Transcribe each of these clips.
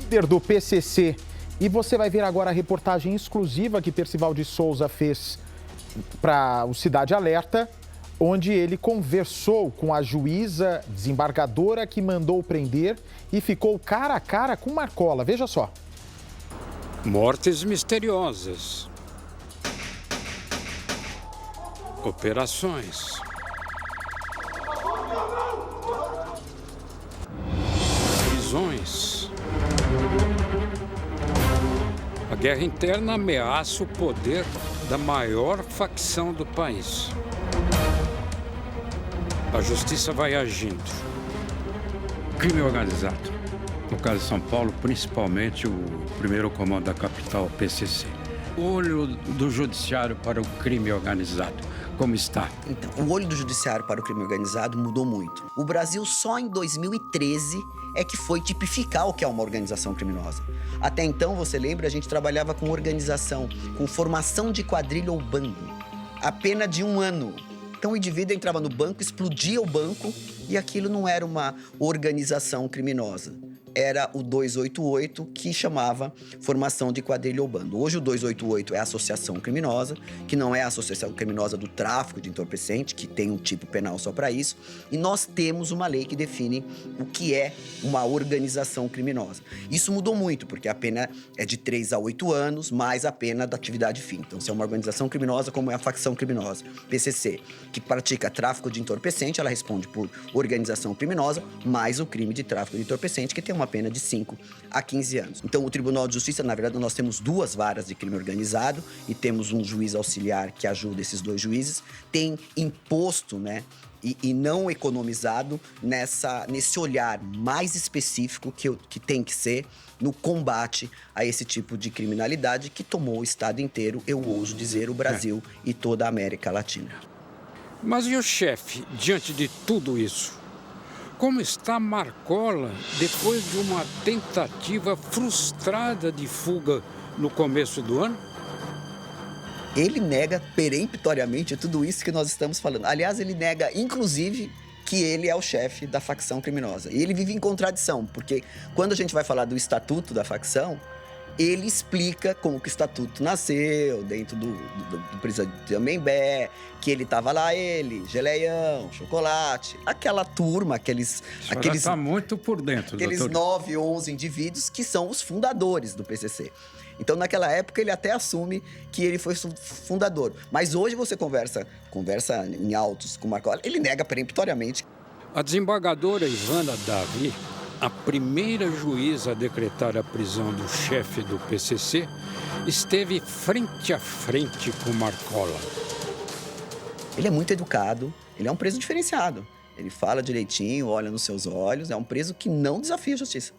líder do PCC. E você vai ver agora a reportagem exclusiva que Percival de Souza fez para o Cidade Alerta, onde ele conversou com a juíza desembargadora que mandou prender e ficou cara a cara com Marcola. Veja só. Mortes misteriosas. Operações. Prisões. A guerra interna ameaça o poder da maior facção do país. A justiça vai agindo. Crime organizado. No caso de São Paulo, principalmente o primeiro comando da capital, PCC. O olho do judiciário para o crime organizado, como está? Então, o olho do judiciário para o crime organizado mudou muito. O Brasil só em 2013 é que foi tipificar o que é uma organização criminosa. Até então, você lembra, a gente trabalhava com organização, com formação de quadrilha ou bando. A pena de 1 ano. Então o indivíduo entrava no banco, explodia o banco e aquilo não era uma organização criminosa. Era o 288, que chamava formação de quadrilha ou bando. Hoje o 288 é a associação criminosa, que não é a associação criminosa do tráfico de entorpecente, que tem um tipo penal só para isso. E nós temos uma lei que define o que é uma organização criminosa. Isso mudou muito, porque a pena é de 3 a 8 anos, mais a pena da atividade fim. Então, se é uma organização criminosa, como é a facção criminosa, PCC, que pratica tráfico de entorpecente, ela responde por organização criminosa, mais o crime de tráfico de entorpecente, que tem uma pena de 5 a 15 anos. Então, o Tribunal de Justiça, na verdade, nós temos 2 varas de crime organizado e temos um juiz auxiliar que ajuda esses 2 juízes, tem imposto, né, e não economizado nesse olhar mais específico que tem que ser no combate a esse tipo de criminalidade que tomou o Estado inteiro, eu ouso dizer, o Brasil e toda a América Latina. Mas e o chefe, diante de tudo isso? Como está Marcola depois de uma tentativa frustrada de fuga no começo do ano? Ele nega peremptoriamente tudo isso que nós estamos falando. Aliás, ele nega, inclusive, que ele é o chefe da facção criminosa. E ele vive em contradição, porque quando a gente vai falar do estatuto da facção, ele explica como que o estatuto nasceu, dentro do presídio de Tremembé, que ele estava lá, Geleião, Chocolate, aquela turma, aqueles Está muito por dentro, aqueles doutor. 9, 11 indivíduos que são os fundadores do PCC. Então, naquela época, ele até assume que ele foi fundador. Mas hoje você conversa em autos com o Marcola, ele nega peremptoriamente. A desembargadora Ivana Davi, a primeira juíza a decretar a prisão do chefe do PCC, esteve frente a frente com Marcola. Ele é muito educado, ele é um preso diferenciado. Ele fala direitinho, olha nos seus olhos, é um preso que não desafia a justiça.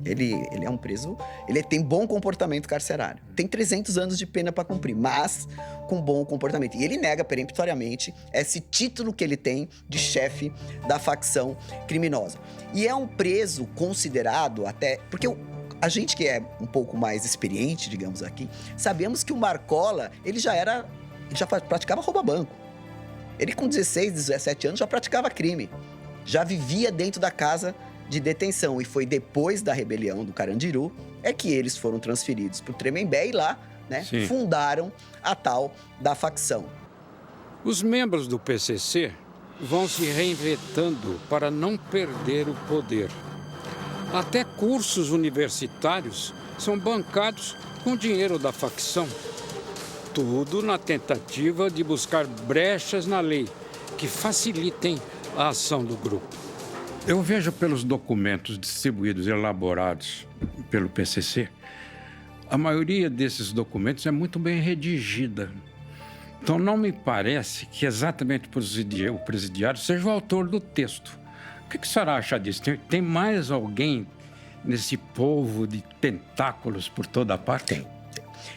Ele é um preso, ele tem bom comportamento carcerário. Tem 300 anos de pena para cumprir, mas com bom comportamento. E ele nega peremptoriamente esse título que ele tem de chefe da facção criminosa. E é um preso considerado até... Porque a gente que é um pouco mais experiente, digamos aqui, sabemos que o Marcola, ele já praticava rouba-banco. Ele com 16, 17 anos já praticava crime. Já vivia dentro da casa de detenção. E foi depois da rebelião do Carandiru é que eles foram transferidos para o Tremembé e lá, né, fundaram a tal da facção. Os membros do PCC vão se reinventando para não perder o poder. Até cursos universitários são bancados com dinheiro da facção. Tudo na tentativa de buscar brechas na lei que facilitem a ação do grupo. Eu vejo pelos documentos distribuídos e elaborados pelo PCC, a maioria desses documentos é muito bem redigida. Então não me parece que exatamente o presidiário seja o autor do texto. O que a senhora acha disso? Tem mais alguém nesse povo de tentáculos por toda parte? Tem.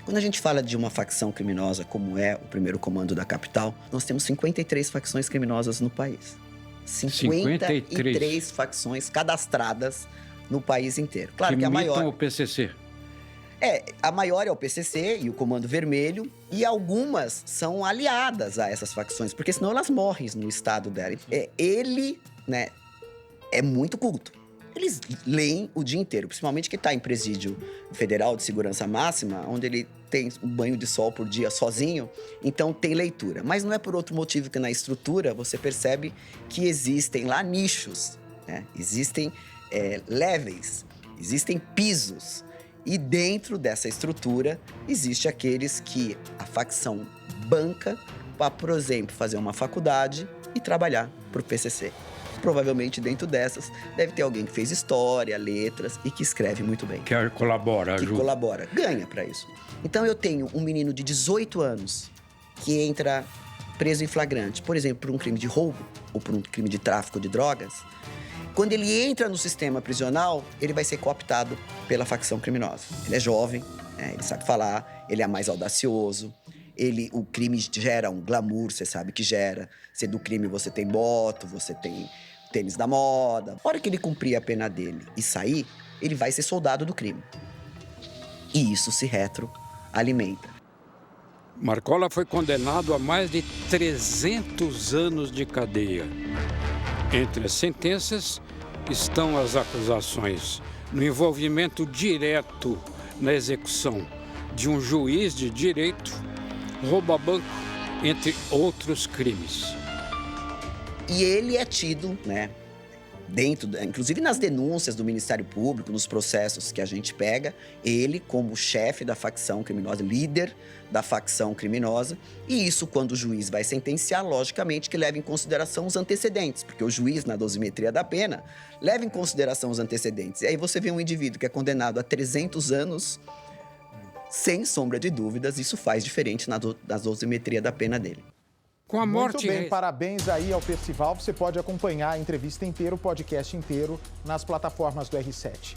Quando a gente fala de uma facção criminosa como é o primeiro comando da capital, nós temos 53 facções criminosas no país. 53 facções cadastradas no país inteiro. Claro que a maior... o PCC. A maior é o PCC e o Comando Vermelho, e algumas são aliadas a essas facções, porque senão elas morrem no estado dela. Ele, né, é muito culto. Eles leem o dia inteiro, principalmente quem está em presídio federal de segurança máxima, onde ele tem um banho de sol por dia sozinho, então tem leitura. Mas não é por outro motivo que na estrutura você percebe que existem lá nichos, né? Existem levels, existem pisos. E dentro dessa estrutura, existe aqueles que a facção banca para, por exemplo, fazer uma faculdade e trabalhar para o PCC. Provavelmente dentro dessas deve ter alguém que fez história, letras e que escreve muito bem. Que colabora, Que ajuda. colabora, ganha para isso. Então eu tenho um menino de 18 anos que entra preso em flagrante, por exemplo, por um crime de roubo ou por um crime de tráfico de drogas. Quando ele entra no sistema prisional, ele vai ser cooptado pela facção criminosa. Ele é jovem, né? Ele sabe falar, ele é mais audacioso. O crime gera um glamour, você sabe que gera. Se do crime você tem moto, você tem tênis da moda. A hora que ele cumprir a pena dele e sair, ele vai ser soldado do crime. E isso se retroalimenta. Marcola foi condenado a mais de 300 anos de cadeia. Entre as sentenças estão as acusações no envolvimento direto na execução de um juiz de direito, roubo a banco, entre outros crimes. E ele é tido, né, inclusive nas denúncias do Ministério Público, nos processos que a gente pega, ele como chefe da facção criminosa, líder da facção criminosa, e isso quando o juiz vai sentenciar, logicamente que leva em consideração os antecedentes, porque o juiz, na dosimetria da pena, leva em consideração os antecedentes. E aí você vê um indivíduo que é condenado a 300 anos, sem sombra de dúvidas, isso faz diferente na dosimetria da pena dele. Com a morte... Muito bem, parabéns aí ao Percival. Você pode acompanhar a entrevista inteira, o podcast inteiro, nas plataformas do R7.